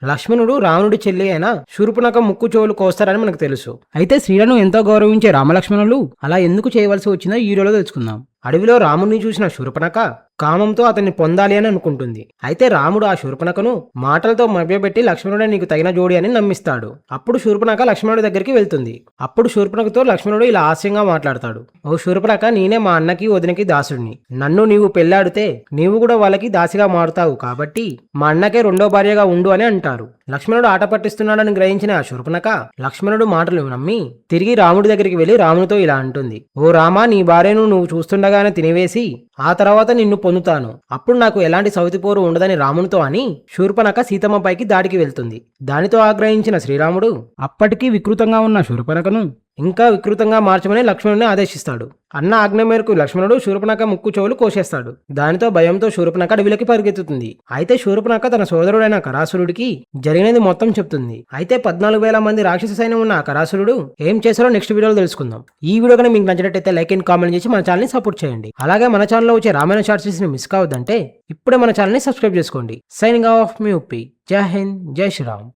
లక్ష్మణుడు రావణుడి చెల్లి అయిన శూర్పణఖ ముక్కు చెవులు కోస్తారని మనకు తెలుసు. అయితే స్త్రీలను ఎంతో గౌరవించే రామలక్ష్మణులు అలా ఎందుకు చేయవలసి వచ్చిందో ఈ వీడియోలో తెలుసుకుందాం. అడవిలో రాముడిని చూసిన శూర్పణఖ కామంతో అతన్ని పొందాలి అని అనుకుంటుంది. అయితే రాముడు ఆ శూర్పణఖను మాటలతో మభ్యపెట్టి లక్ష్మణుడే నీకు తగిన జోడి అని నమ్మిస్తాడు. అప్పుడు శూర్పణఖ లక్ష్మణుడి దగ్గరికి వెళ్తుంది. అప్పుడు శూర్పణఖతో లక్ష్మణుడు ఇలా హాస్యంగా మాట్లాడతాడు. ఓ శూర్పణఖ, నేనే మా అన్నకి వదినకి దాసుడిని. నన్ను నీవు పెళ్లాడితే నీవు కూడా వాళ్ళకి దాసిగా మారుతావు. కాబట్టి మా అన్నకే రెండో భార్యగా ఉండు అని అంటారు. లక్ష్మణుడు ఆట పట్టిస్తున్నాడని గ్రహించిన ఆ శూర్పణఖ లక్ష్మణుడు మాటలు నమ్మి తిరిగి రాముడి దగ్గరికి వెళ్లి రామునితో ఇలా అంటుంది. ఓ రామా, నీ భార్యను నువ్వు చూస్తుండగానే తినివేసి ఆ తర్వాత నిన్ను పొందుతాను. అప్పుడు నాకు ఎలాంటి సౌతిపోరు ఉండదని రామునితో అని శూర్పణఖ సీతమ్మపైకి దాడికి వెళ్తుంది. దానితో ఆగ్రహించిన శ్రీరాముడు అప్పటికీ వికృతంగా ఉన్న శూర్పణఖను ఇంకా వికృతంగా మార్చమని లక్ష్మణుని ఆదేశిస్తాడు. అన్న ఆజ్ఞ మేరకు లక్ష్మణుడు శూర్పణఖ ముక్కు చెవులు కోసేస్తాడు. దానితో భయంతో శూర్పణఖ అడవిలోకి పరిగెత్తుతుంది. అయితే శూర్పణఖ తన సోదరుడైన కరాసురుడికి జరిగినది మొత్తం చెప్తుంది. అయితే 14,000 మంది రాక్షస సైన్యం ఉన్న కరాసురుడు ఏం చేశారో నెక్స్ట్ వీడియోలో తెలుసుకుందాం. ఈ వీడియో కనుక మీకు నచ్చినట్టయితే లైక్ అండ్ కామెంట్ చేసి మన ఛానల్ ని సపోర్ట్ చేయండి. అలాగే మన ఛానల్లో వచ్చే రామాయణ షార్ట్స్ ని మిస్ కావద్దంటే ఇప్పుడే మన ఛానల్ ని సబ్స్క్రైబ్ చేసుకోండి. సైనింగ్ ఆఫ్ మీ ఉప్పి. జై హింద్, జై శ్రీరామ్.